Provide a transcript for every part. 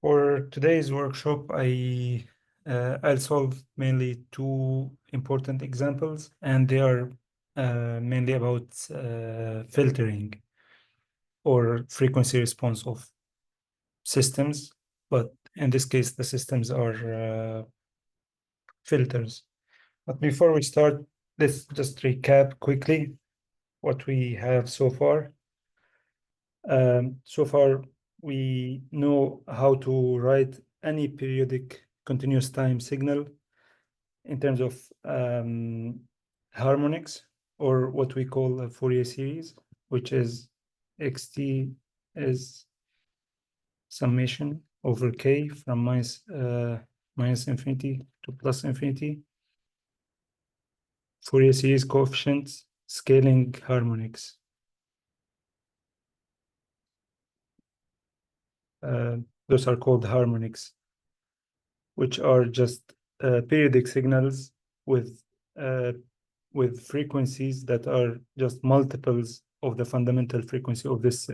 For today's workshop, I'll solve mainly two important examples, and they are mainly about filtering or frequency response of systems. But in this case, the systems are filters. But before we start, let's just recap quickly what we have so far. So far, we know how to write any periodic continuous time signal in terms of harmonics, or what we call a Fourier series, which is xt is summation over k from minus infinity to plus infinity. Fourier series coefficients, scaling harmonics. Those are called harmonics, which are just periodic signals with frequencies that are just multiples of the fundamental frequency of this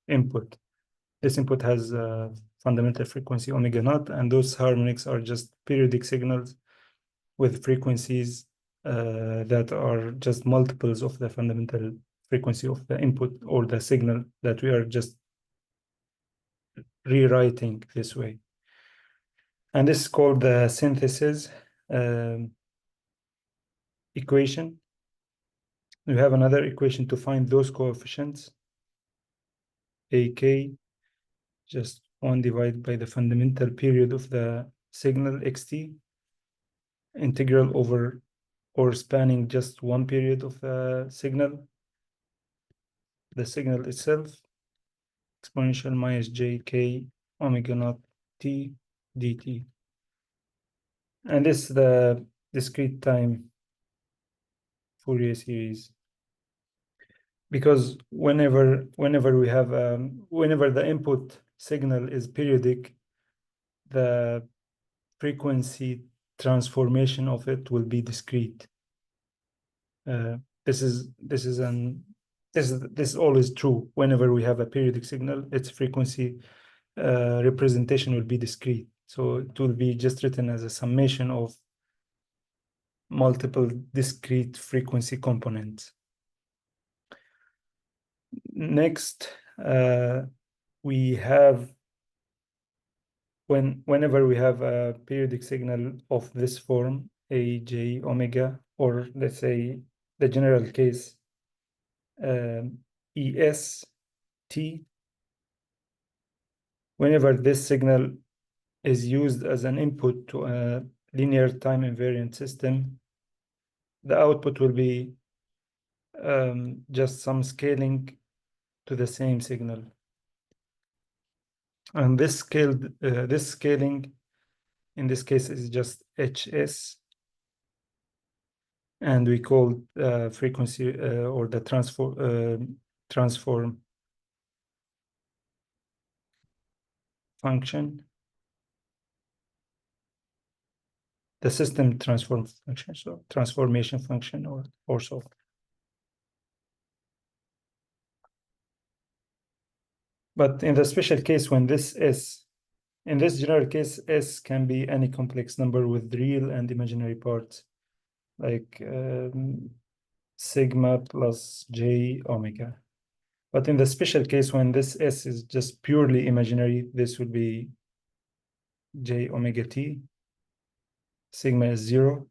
input. This input has a fundamental frequency omega naught, and those harmonics are just periodic signals with frequencies that are just multiples of the fundamental frequency of the input or the signal that we are just rewriting this way. And this is called the synthesis equation. We have another equation to find those coefficients. AK, just 1 divided by the fundamental period of the signal xt, integral over or spanning just one period of the signal itself, exponential minus jk omega naught t dt. And this is the discrete time Fourier series, because whenever we have whenever the input signal is periodic, the frequency transformation of it will be discrete. This is always true. Whenever we have a periodic signal, its frequency representation will be discrete. So it will be just written as a summation of multiple discrete frequency components. Next, we have whenever we have a periodic signal of this form, a j omega, or let's say the general case es t, whenever this signal is used as an input to a linear time invariant system, the output will be just some scaling to the same signal. And this scaling in this case is just hs, and we call frequency or the transform function the system transform function, so transformation function or so. But in the special case, when this is, in this general case, S can be any complex number with real and imaginary parts, like sigma plus j omega. But in the special case, when this S is just purely imaginary, this would be j omega t. Sigma is 0.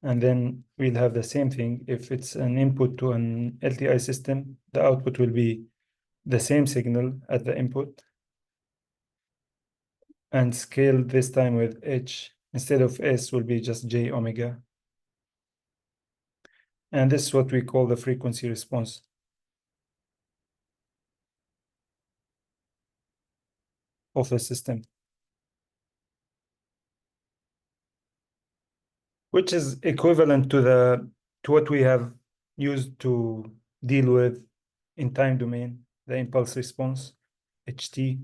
And then we'll have the same thing. If it's an input to an LTI system, the output will be the same signal at the input, and scale this time with h instead of s will be just j omega. And this is what we call the frequency response of the system, which is equivalent to what we have used to deal with in time domain, the impulse response, ht.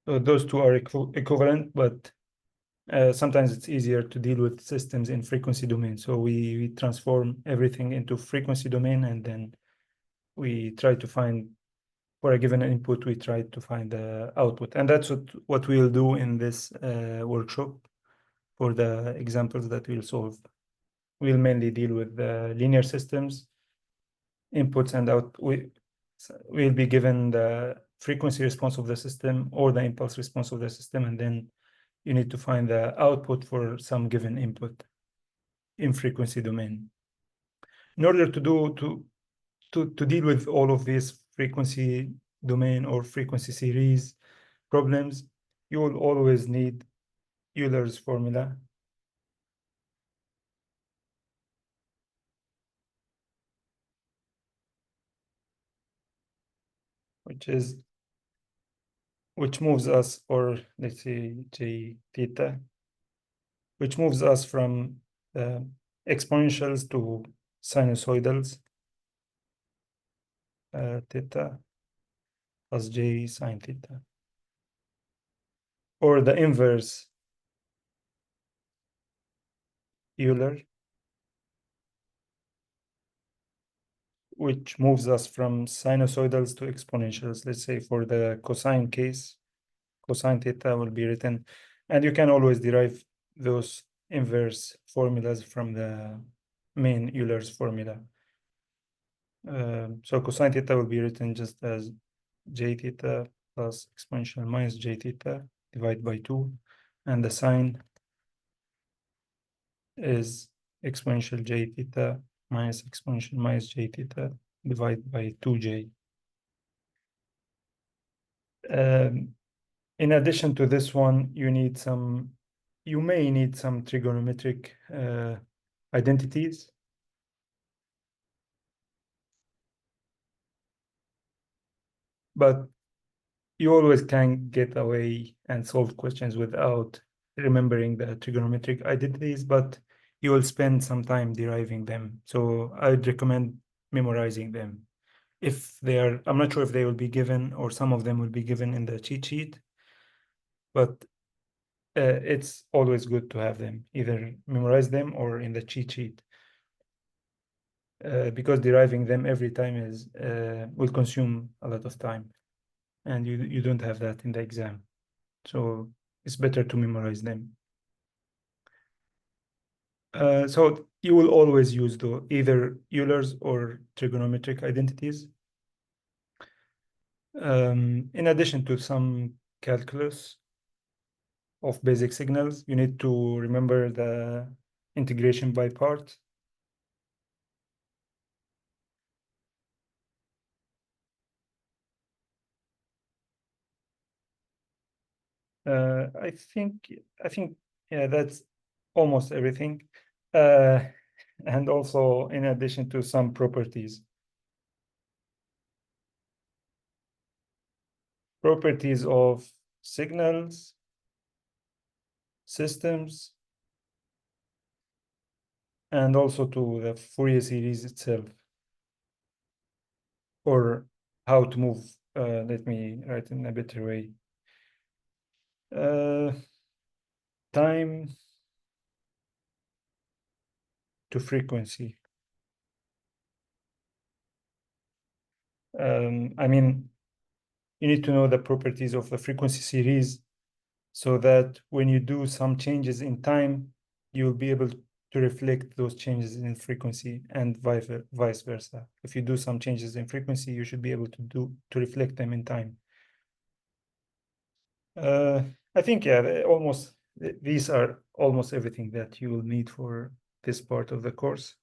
So those two are equivalent, but sometimes it's easier to deal with systems in frequency domain. So we transform everything into frequency domain, and then we try to find, for a given input, we try to find the output. And that's what we'll do in this workshop for the examples that we'll solve. We'll mainly deal with the linear systems, inputs and out. We'll be given the frequency response of the system or the impulse response of the system, and then you need to find the output for some given input in frequency domain. In order to deal with all of these frequency domain or frequency series problems, you will always need Euler's formula, which moves us, or let's say J theta, which moves us from exponentials to sinusoidals, theta plus J sine theta, or the inverse Euler, which moves us from sinusoidals to exponentials. Let's say for the cosine case, cosine theta will be written, and you can always derive those inverse formulas from the main Euler's formula. So cosine theta will be written just as j theta plus exponential minus j theta divided by 2, and the sine is exponential j theta minus exponential minus j theta divided by 2j. In addition to this one, you may need some trigonometric identities. But you always can get away and solve questions without remembering the trigonometric identities, but you will spend some time deriving them. So I'd recommend memorizing them. If they are, I'm not sure if they will be given, or some of them will be given in the cheat sheet, but it's always good to have them, either memorize them or in the cheat sheet, because deriving them every time will consume a lot of time, and you don't have that in the exam. So it's better to memorize them. So you will always use either Euler's or trigonometric identities. In addition to some calculus of basic signals, you need to remember the integration by parts. I think, yeah, that's almost everything. And also in addition to some properties. Properties of signals, systems, and also to the Fourier series itself, or how to move. Let me write in a better way. Time to frequency. I mean, you need to know the properties of the frequency series so that when you do some changes in time, you'll be able to reflect those changes in frequency, and vice versa. If you do some changes in frequency, you should be able to reflect them in time. I think, yeah, these are almost everything that you will need for this part of the course.